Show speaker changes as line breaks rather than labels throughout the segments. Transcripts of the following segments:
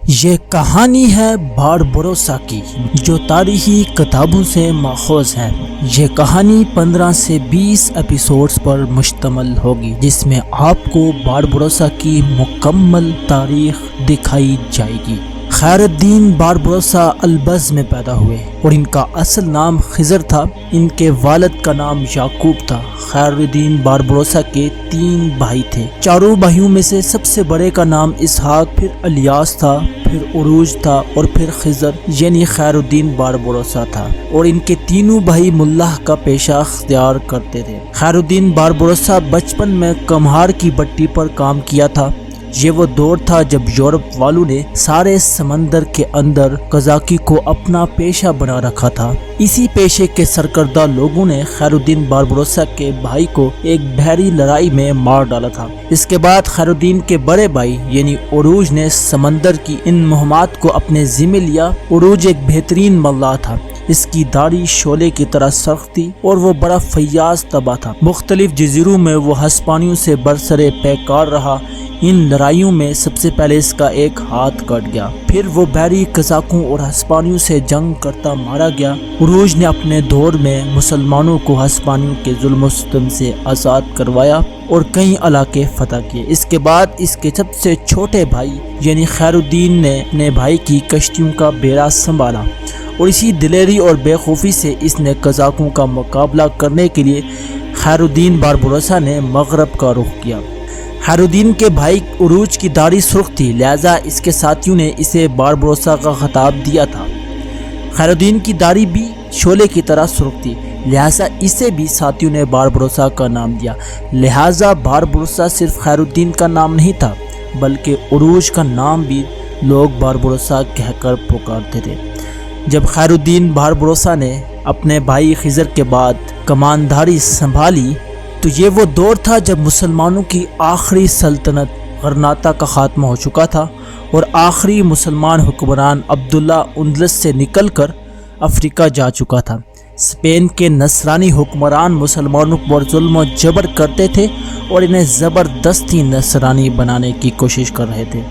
یہ کہانی ہے باربروسا کی جو تاریخی کتابوں سے ماخوذ ہے۔ یہ کہانی 15 سے 20 ایپیسوڈز پر مشتمل ہوگی جس میں آپ کو باربروسا کی مکمل تاریخ دکھائی جائے گی۔ خیر الدین باربروسا البز میں پیدا ہوئے اور ان کا اصل نام خضر تھا۔ ان کے والد کا نام یعقوب تھا۔ خیر الدین باربروسا کے 3 بھائی تھے۔ چاروں بھائیوں میں سے سب سے بڑے کا نام اسحاق، پھر الیاس تھا، پھر عروج تھا اور پھر خضر یعنی خیر الدین باربروسا تھا، اور ان کے تینوں بھائی ملاح کا پیشہ اختیار کرتے تھے۔ خیر الدین باربروسا بچپن میں کمہار کی بٹی پر کام کیا تھا۔ یہ وہ دور تھا جب یورپ والوں نے سارے سمندر کے اندر قزاقی کو اپنا پیشہ بنا رکھا تھا۔ اسی پیشے کے سرکردہ لوگوں نے خیر الدین باربروسا کے بھائی کو ایک بحری لڑائی میں مار ڈالا تھا۔ اس کے بعد خیر الدین کے بڑے بھائی یعنی عروج نے سمندر کی ان مہمات کو اپنے ذمہ لیا۔ عروج ایک بہترین ملاح تھا۔ اس کی داڑھی شعلے کی طرح سخت تھی اور وہ بڑا فیاض طبع تھا۔ مختلف جزیروں میں وہ ہسپانیوں سے برسرے پیکار رہا۔ ان لڑائیوں میں سب سے پہلے اس کا ایک ہاتھ کٹ گیا، پھر وہ بحری قزاقوں اور ہسپانیوں سے جنگ کرتا مارا گیا۔ عروج نے اپنے دور میں مسلمانوں کو ہسپانیوں کے ظلم و ستم سے آزاد کروایا اور کئی علاقے فتح کیے۔ اس کے بعد اس کے سب سے چھوٹے بھائی یعنی خیر الدین نے اپنے بھائی کی کشتیوں کا بیڑا سنبھالا، اور اسی دلیری اور بے خوفی سے اس نے قزاقوں کا مقابلہ کرنے کے لیے خیر الدین باربروسا نے مغرب کا رخ کیا۔ خیر الدین کے بھائی عروج کی داڑھی سرخ تھی، لہذا اس کے ساتھیوں نے اسے باربروسا کا خطاب دیا تھا۔ خیر الدین کی داڑھی بھی شعلے کی طرح سرخ تھی، لہذا اسے بھی ساتھیوں نے باربروسا کا نام دیا۔ لہذا باربروسا صرف خیر الدین کا نام نہیں تھا بلکہ عروج کا نام بھی لوگ باربروسا کہہ کر پکارتے تھے۔ جب خیر الدین باربروسا نے اپنے بھائی خضر کے بعد کمانداری سنبھالی تو یہ وہ دور تھا جب مسلمانوں کی آخری سلطنت غرناطہ کا خاتمہ ہو چکا تھا اور آخری مسلمان حکمران عبداللہ اندلس سے نکل کر افریقہ جا چکا تھا۔ اسپین کے نصرانی حکمران مسلمانوں پر ظلم و جبر کرتے تھے اور انہیں زبردستی نصرانی بنانے کی کوشش کر رہے تھے۔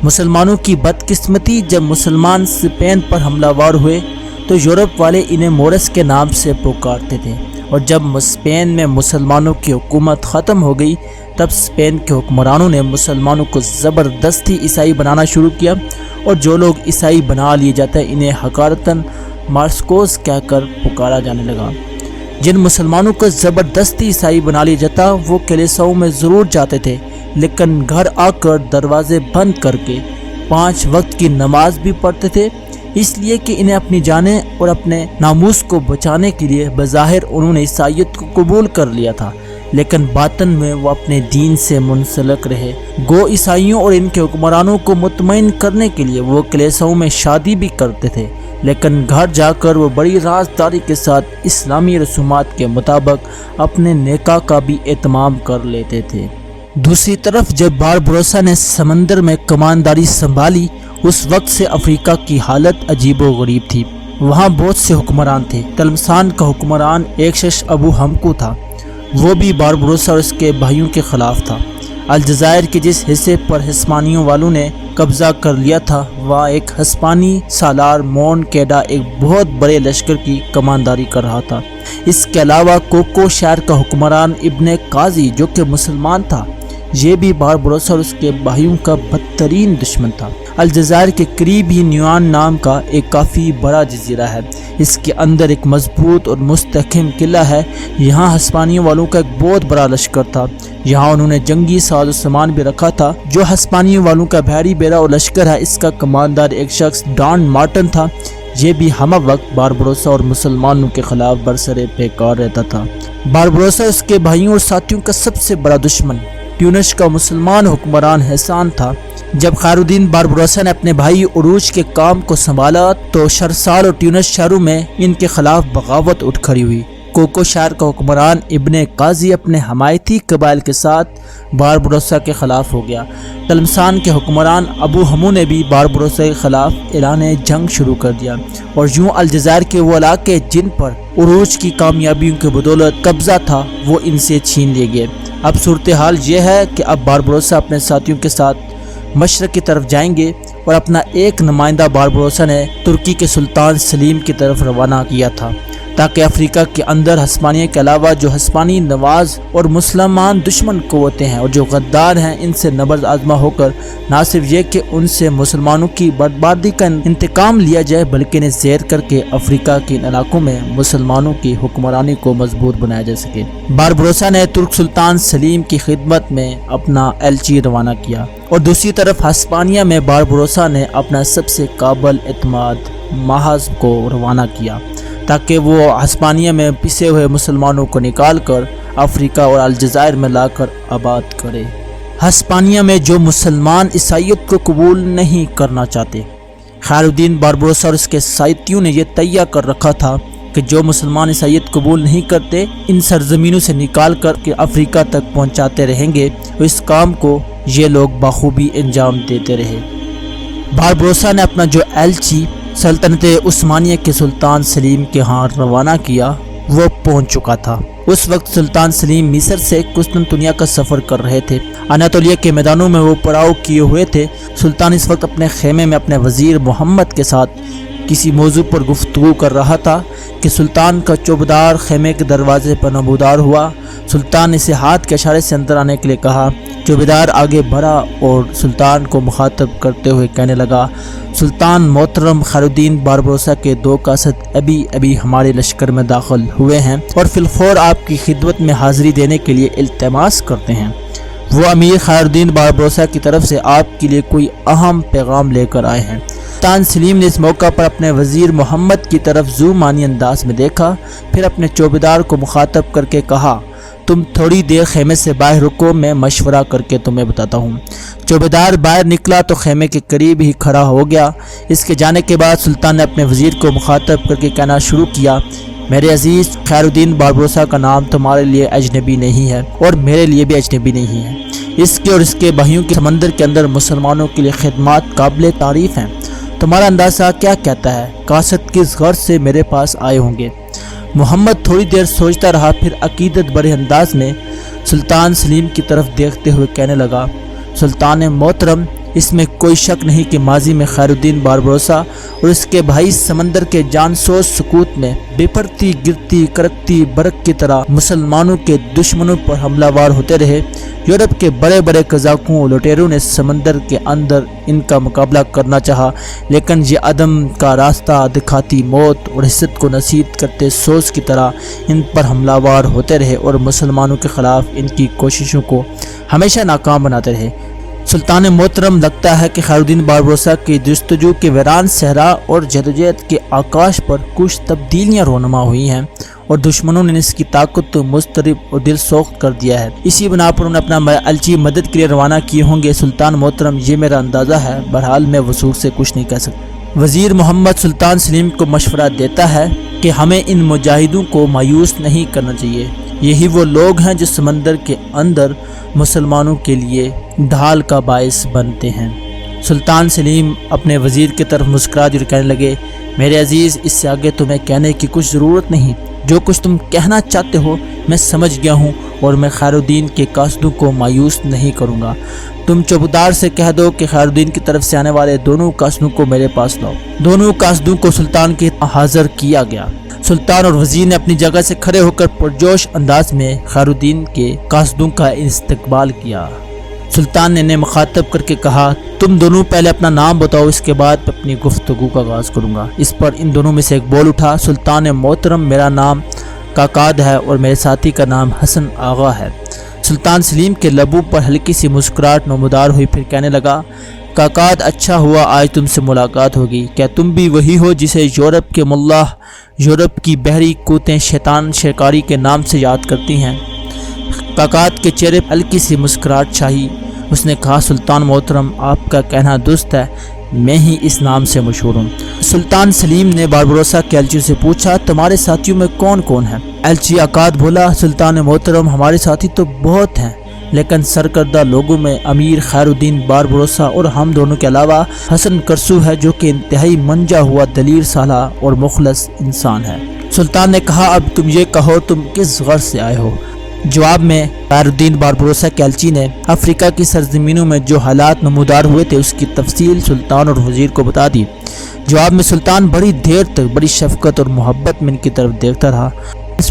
مسلمانوں کی بدقسمتی، جب مسلمان اسپین پر حملہ ور ہوئے تو یورپ والے انہیں مورس کے نام سے پکارتے تھے، اور جب اسپین میں مسلمانوں کی حکومت ختم ہو گئی تب اسپین کے حکمرانوں نے مسلمانوں کو زبردستی عیسائی بنانا شروع کیا، اور جو لوگ عیسائی بنا لیے جاتے انہیں حقارتاً مارسکوز کہہ کر پکارا جانے لگا۔ جن مسلمانوں کو زبردستی عیسائی بنا لیا جاتا وہ کلیساؤں میں ضرور جاتے تھے، لیکن گھر آ کر دروازے بند کر کے 5 وقت کی نماز بھی پڑھتے تھے، اس لیے کہ انہیں اپنی جانیں اور اپنے ناموس کو بچانے کے لیے بظاہر انہوں نے عیسائیت کو قبول کر لیا تھا، لیکن باطن میں وہ اپنے دین سے منسلک رہے۔ گو عیسائیوں اور ان کے حکمرانوں کو مطمئن کرنے کے لیے وہ کلیساؤں میں شادی بھی کرتے تھے، لیکن گھر جا کر وہ بڑی رازداری کے ساتھ اسلامی رسومات کے مطابق اپنے نکاح کا بھی اہتمام کر لیتے تھے۔ دوسری طرف جب باربروسا نے سمندر میں کمانداری سنبھالی اس وقت سے افریقہ کی حالت عجیب و غریب تھی۔ وہاں بہت سے حکمران تھے۔ تلمسان کا حکمران ایک شخص ابو ہمکو تھا، وہ بھی باربروسا اور اس کے بھائیوں کے خلاف تھا۔ الجزائر کے جس حصے پر ہسپانیوں والوں نے قبضہ کر لیا تھا وہاں ایک ہسپانی سالار مون کیڈا ایک بہت بڑے لشکر کی کمانداری کر رہا تھا۔ اس کے علاوہ کوکو شہر کا حکمران ابن قاضی جو کہ مسلمان تھا، یہ بھی باربروسا اور اس کے بھائیوں کا بدترین دشمن تھا۔ الجزائر کے قریب ہی نیوان نام کا ایک کافی بڑا جزیرہ ہے۔ اس کے اندر ایک مضبوط اور مستحکم قلعہ ہے۔ یہاں ہسپانیوں والوں کا ایک بہت بڑا لشکر تھا۔ یہاں انہوں نے جنگی ساز و سامان بھی رکھا تھا۔ جو ہسپانیوں والوں کا بحری بیڑا اور لشکر ہے، اس کا کماندار ایک شخص ڈان مارٹن تھا۔ یہ بھی ہمہ وقت باربروسا اور مسلمانوں کے خلاف برسرے پیکار رہتا تھا۔ باربروسا اس کے بھائیوں اور ساتھیوں کا سب سے بڑا دشمن ٹیونس کا مسلمان حکمران حسان تھا۔ جب خیر الدین باربروسا نے اپنے بھائی عروج کے کام کو سنبھالا تو شرسال اور ٹیونس شہروں میں ان کے خلاف بغاوت اٹھ کھڑی ہوئی۔ کوکو شہر کا حکمران ابن قاضی اپنے حمایتی قبائل کے ساتھ باربروسا کے خلاف ہو گیا۔ تلمسان کے حکمران ابو ہمو نے بھی باربروسا کے خلاف اعلان جنگ شروع کر دیا، اور یوں الجزائر کے وہ علاقے جن پر عروج کی کامیابیوں کے بدولت قبضہ تھا وہ ان سے چھین لیے گئے۔ اب صورتحال یہ ہے کہ اب باربروسا اپنے ساتھیوں کے ساتھ مشرق کی طرف جائیں گے اور اپنا ایک نمائندہ باربروسا نے ترکی کے سلطان سلیم کی طرف روانہ کیا تھا تاکہ افریقہ کے اندر ہسپانیہ کے علاوہ جو ہسپانی نواز اور مسلمان دشمن قوتیں ہیں اور جو غدار ہیں ان سے نبرد آزما ہو کر نہ صرف یہ کہ ان سے مسلمانوں کی بربادی کا انتقام لیا جائے بلکہ انہیں زیر کر کے افریقہ کے ان علاقوں میں مسلمانوں کی حکمرانی کو مضبوط بنایا جا سکے۔ باربروسا نے ترک سلطان سلیم کی خدمت میں اپنا ایلچی روانہ کیا اور دوسری طرف ہسپانیہ میں باربروسا نے اپنا سب سے قابل اعتماد محاذ کو روانہ کیا تاکہ وہ ہسپانیہ میں پسے ہوئے مسلمانوں کو نکال کر افریقہ اور الجزائر میں لا کر آباد کرے۔ ہسپانیہ میں جو مسلمان عیسائیت کو قبول نہیں کرنا چاہتے، خیر الدین باربروسا اور اس کے ساتھیوں نے یہ طے کر رکھا تھا کہ جو مسلمان عیسائیت قبول نہیں کرتے ان سرزمینوں سے نکال کر کے افریقہ تک پہنچاتے رہیں گے، اور اس کام کو یہ لوگ بخوبی انجام دیتے رہے۔ باربروسا نے اپنا جو ایلچی سلطنت عثمانیہ کے سلطان سلیم کے ہاں روانہ کیا وہ پہنچ چکا تھا۔ اس وقت سلطان سلیم مصر سے قسطنطنیہ کا سفر کر رہے تھے۔ اناطولیہ کے میدانوں میں وہ پڑاؤ کیے ہوئے تھے۔ سلطان اس وقت اپنے خیمے میں اپنے وزیر محمد کے ساتھ کسی موضوع پر گفتگو کر رہا تھا کہ سلطان کا چوبدار خیمے کے دروازے پر نمودار ہوا۔ سلطان نے اسے ہاتھ کے اشارے سے اندر آنے کے لیے کہا۔ چوبدار آگے بڑھا اور سلطان کو مخاطب کرتے ہوئے کہنے لگا، سلطان محترم خیر الدین باربروسا کے 2 قاصد ابھی ہمارے لشکر میں داخل ہوئے ہیں اور فی الفور آپ کی خدمت میں حاضری دینے کے لیے التماس کرتے ہیں۔ وہ امیر خیر الدین باربروسا کی طرف سے آپ کے لیے کوئی اہم پیغام لے کر آئے ہیں۔ سلطان سلیم نے اس موقع پر اپنے وزیر محمد کی طرف ذو معنی انداز میں دیکھا، پھر اپنے چوبیدار کو مخاطب کر کے کہا، تم تھوڑی دیر خیمے سے باہر رکو، میں مشورہ کر کے تمہیں بتاتا ہوں۔ چوبیدار باہر نکلا تو خیمے کے قریب ہی کھڑا ہو گیا۔ اس کے جانے کے بعد سلطان نے اپنے وزیر کو مخاطب کر کے کہنا شروع کیا، میرے عزیز خیر الدین باربروسا کا نام تمہارے لیے اجنبی نہیں ہے اور میرے لیے بھی اجنبی نہیں ہے۔ اس کے اور اس کے بھائیوں کے سمندر کے اندر مسلمانوں کے لیے خدمات قابل تعریف ہیں۔ تمہارا اندازہ کیا کہتا ہے قاصد کس غرض سے میرے پاس آئے ہوں گے؟ محمد تھوڑی دیر سوچتا رہا، پھر عقیدت بڑے انداز میں سلطان سلیم کی طرف دیکھتے ہوئے کہنے لگا، سلطان محترم، اس میں کوئی شک نہیں کہ ماضی میں خیر الدین باربروسا اور اس کے بھائی سمندر کے جانسوز سکوت میں بپھرتی گرتی کرکتی برق کی طرح مسلمانوں کے دشمنوں پر حملہ وار ہوتے رہے۔ یورپ کے بڑے بڑے قزاقوں اور لٹیروں نے سمندر کے اندر ان کا مقابلہ کرنا چاہا، لیکن یہ عدم کا راستہ دکھاتی موت اور حسد کو نصیب کرتے سوز کی طرح ان پر حملہ وار ہوتے رہے اور مسلمانوں کے خلاف ان کی کوششوں کو ہمیشہ ناکام بناتے رہے۔ سلطان محترم، لگتا ہے کہ خیر الدین باربروسا کی جستجو کے ویران صحرا اور جدوجہد کے آکاش پر کچھ تبدیلیاں رونما ہوئی ہیں اور دشمنوں نے اس کی طاقت کو مضطرب اور دل سوخت کر دیا ہے۔ اسی بنا پر انہوں نے اپنا ایلچی مدد کے لیے روانہ کیے ہوں گے۔ سلطان محترم، یہ میرا اندازہ ہے، بہرحال میں وثوق سے کچھ نہیں کہہ سکتا۔ وزیر محمد سلطان سلیم کو مشورہ دیتا ہے کہ ہمیں ان مجاہدوں کو مایوس نہیں کرنا چاہیے۔ یہی وہ لوگ ہیں جو سمندر کے اندر مسلمانوں کے لیے ڈھال کا باعث بنتے ہیں۔ سلطان سلیم اپنے وزیر کی طرف مسکرا اور کہنے لگے، میرے عزیز، اس سے آگے تمہیں کہنے کی کچھ ضرورت نہیں۔ جو کچھ تم کہنا چاہتے ہو میں سمجھ گیا ہوں اور میں خیر الدین کے قاصدوں کو مایوس نہیں کروں گا۔ تم چوبدار سے کہہ دو کہ خیر الدین کی طرف سے آنے والے دونوں قاصدوں کو میرے پاس لاؤ۔ دونوں قاصدوں کو سلطان کے حاضر کیا گیا۔ سلطان اور وزیر نے اپنی جگہ سے کھڑے ہو کر پرجوش انداز میں خیر الدین کے قاصدوں کا استقبال کیا۔ سلطان نے انہیں مخاطب کر کے کہا، تم دونوں پہلے اپنا نام بتاؤ، اس کے بعد میں اپنی گفتگو کا آغاز کروں گا۔ اس پر ان دونوں میں سے ایک بول اٹھا، سلطان محترم، میرا نام کاکاد ہے اور میرے ساتھی کا نام حسن آغا ہے۔ سلطان سلیم کے لبوں پر ہلکی سی مسکراہٹ نمودار ہوئی، پھر کہنے لگا، کاکاد، اچھا ہوا آج تم سے ملاقات ہوگی۔ کیا تم بھی وہی ہو جسے یورپ کے ملا یورپ کی بحری قوتیں شیطان شکاری کے نام سے یاد کرتی ہیں؟ کاکاد کے چہرے پر ہلکی سی مسکراہٹ چھائی۔ اس نے کہا، سلطان محترم، آپ کا کہنا درست ہے، میں ہی اس نام سے مشہور ہوں۔ سلطان سلیم نے باربروسا کے ایلچی سے پوچھا، تمہارے ساتھیوں میں کون کون ہیں؟ ایلچی عقاد بولا، سلطان محترم، ہمارے ساتھی تو بہت ہیں، لیکن سرکردہ لوگوں میں امیر خیر الدین باربروسا اور ہم دونوں کے علاوہ حسن کرسو ہے، جو کہ انتہائی منجا ہوا دلیر سالہ اور مخلص انسان ہے۔ سلطان نے کہا، اب تم یہ کہو، تم کس غرض سے آئے ہو؟ جواب میں خیرالدین باربروسا کیلچی نے افریقہ کی سرزمینوں میں جو حالات نمودار ہوئے تھے اس کی تفصیل سلطان اور وزیر کو بتا دی۔ جواب میں سلطان بڑی دیر تک بڑی شفقت اور محبت میں ان کی طرف دیکھتا رہا۔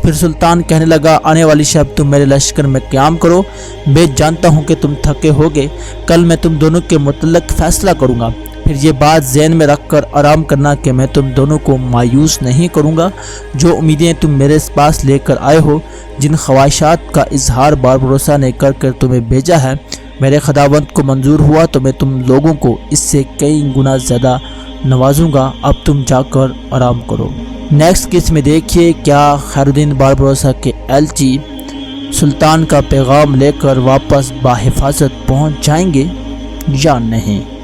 پھر سلطان کہنے لگا، آنے والی شب تم میرے لشکر میں قیام کرو، میں جانتا ہوں کہ تم تھکے ہوگے، کل میں تم دونوں کے متعلق فیصلہ کروں گا۔ پھر یہ بات ذہن میں رکھ کر آرام کرنا کہ میں تم دونوں کو مایوس نہیں کروں گا۔ جو امیدیں تم میرے پاس لے کر آئے ہو، جن خواہشات کا اظہار باربروسا نے کر تمہیں بھیجا ہے، میرے خداوند کو منظور ہوا تو میں تم لوگوں کو اس سے کئی گنا زیادہ نوازوں گا۔ اب تم جا کر آرام کرو۔ نیکسٹ کس میں دیکھیے کیا خیرالدین باربروسا کے ایلچی سلطان کا پیغام لے کر واپس بحفاظت پہنچ جائیں گے یا نہیں۔